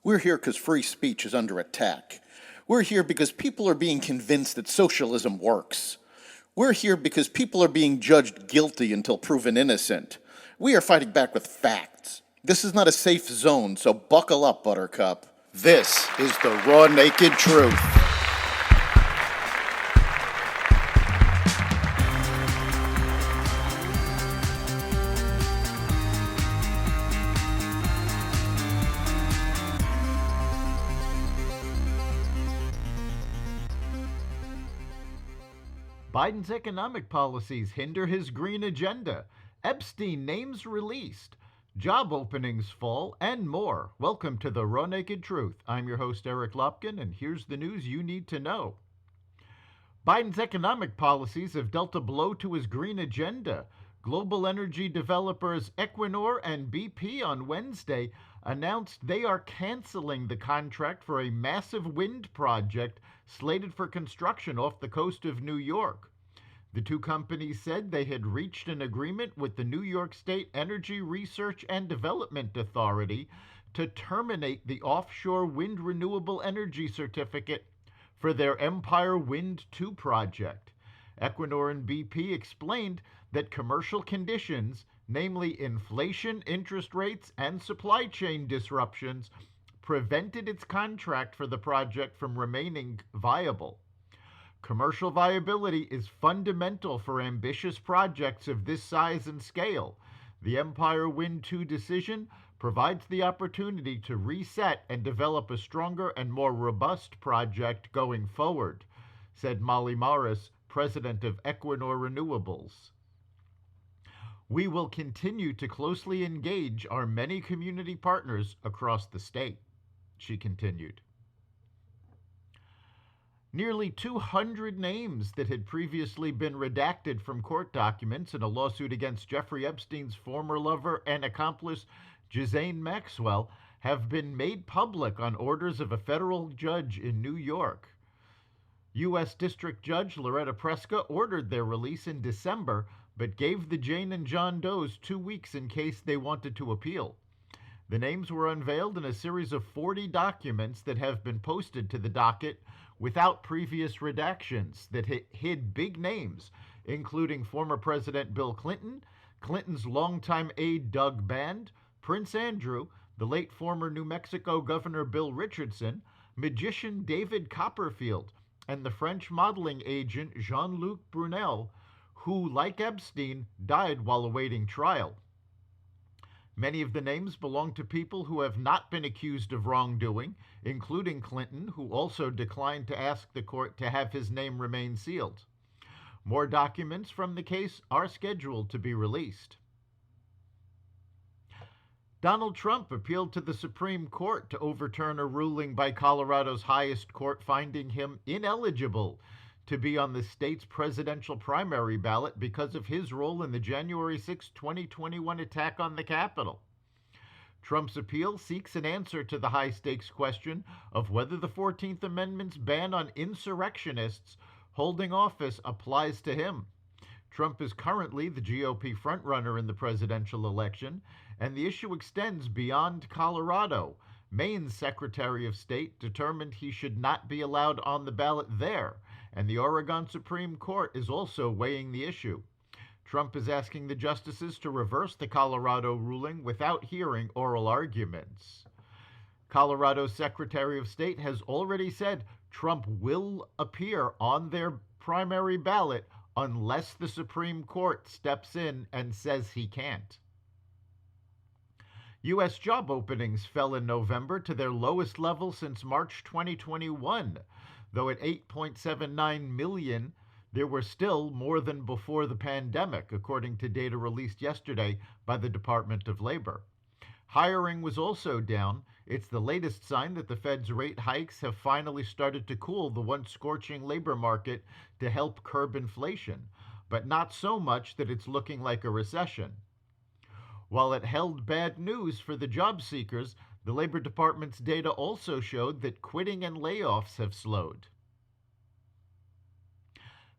We're here because free speech is under attack. We're here because people are being convinced that socialism works. We're here because people are being judged guilty until proven innocent. We are fighting back with facts. This is not a safe zone, so buckle up, Buttercup. This is the raw, naked truth. Biden's economic policies hinder his green agenda. Epstein names released. Job openings fall, and more. Welcome to the Raw Naked Truth. I'm your host, Eric Lopkin, and here's the news you need to know. Biden's economic policies have dealt a blow to his green agenda. Global energy developers Equinor and BP on Wednesday announced they are canceling the contract for a massive wind project slated for construction off the coast of New York. The two companies said they had reached an agreement with the New York State Energy Research and Development Authority to terminate the offshore wind renewable energy certificate for their Empire Wind 2 project. Equinor and BP explained that commercial conditions, namely inflation, interest rates, and supply chain disruptions, prevented its contract for the project from remaining viable. Commercial viability is fundamental for ambitious projects of this size and scale. The Empire Wind 2 decision provides the opportunity to reset and develop a stronger and more robust project going forward, said Molly Morris, president of Equinor Renewables. We will continue to closely engage our many community partners across the state, she continued. Nearly 200 names that had previously been redacted from court documents in a lawsuit against Jeffrey Epstein's former lover and accomplice, Ghislaine Maxwell, have been made public on orders of a federal judge in New York. U.S. District Judge Loretta Preska ordered their release in December, but gave the Jane and John Does 2 weeks in case they wanted to appeal. The names were unveiled in a series of 40 documents that have been posted to the docket without previous redactions that hid big names, including former President Bill Clinton, Clinton's longtime aide Doug Band, Prince Andrew, the late former New Mexico Governor Bill Richardson, magician David Copperfield, and the French modeling agent Jean-Luc Brunel, who, like Epstein, died while awaiting trial. Many of the names belong to people who have not been accused of wrongdoing, including Clinton, who also declined to ask the court to have his name remain sealed. More documents from the case are scheduled to be released. Donald Trump appealed to the Supreme Court to overturn a ruling by Colorado's highest court finding him ineligible to be on the state's presidential primary ballot because of his role in the January 6, 2021 attack on the Capitol. Trump's appeal seeks an answer to the high-stakes question of whether the 14th Amendment's ban on insurrectionists holding office applies to him. Trump is currently the GOP frontrunner in the presidential election, and the issue extends beyond Colorado. Maine's Secretary of State determined he should not be allowed on the ballot there, and the Oregon Supreme Court is also weighing the issue. Trump is asking the justices to reverse the Colorado ruling without hearing oral arguments. Colorado's Secretary of State has already said Trump will appear on their primary ballot unless the Supreme Court steps in and says he can't. U.S. job openings fell in November to their lowest level since March 2021. Though at 8.79 million, there were still more than before the pandemic, according to data released yesterday by the Department of Labor. Hiring was also down. It's the latest sign that the Fed's rate hikes have finally started to cool the once scorching labor market to help curb inflation, but not so much that it's looking like a recession. While it held bad news for the job seekers, the Labor Department's data also showed that quitting and layoffs have slowed.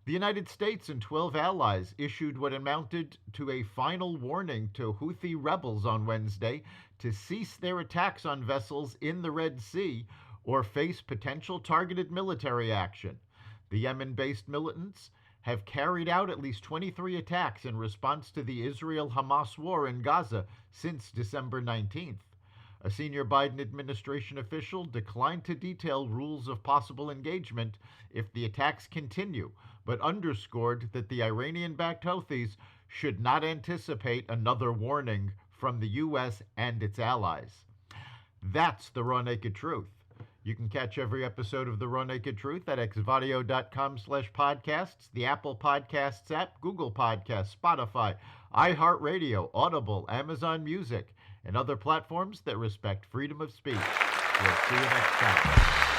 The United States and 12 allies issued what amounted to a final warning to Houthi rebels on Wednesday to cease their attacks on vessels in the Red Sea or face potential targeted military action. The Yemen-based militants have carried out at least 23 attacks in response to the Israel-Hamas war in Gaza since December 19th. A senior Biden administration official declined to detail rules of possible engagement if the attacks continue, but underscored that the Iranian-backed Houthis should not anticipate another warning from the U.S. and its allies. That's the Raw Naked Truth. You can catch every episode of The Raw Naked Truth at xvadio.com/podcasts, the Apple Podcasts app, Google Podcasts, Spotify, iHeartRadio, Audible, Amazon Music, and other platforms that respect freedom of speech. We'll see you next time.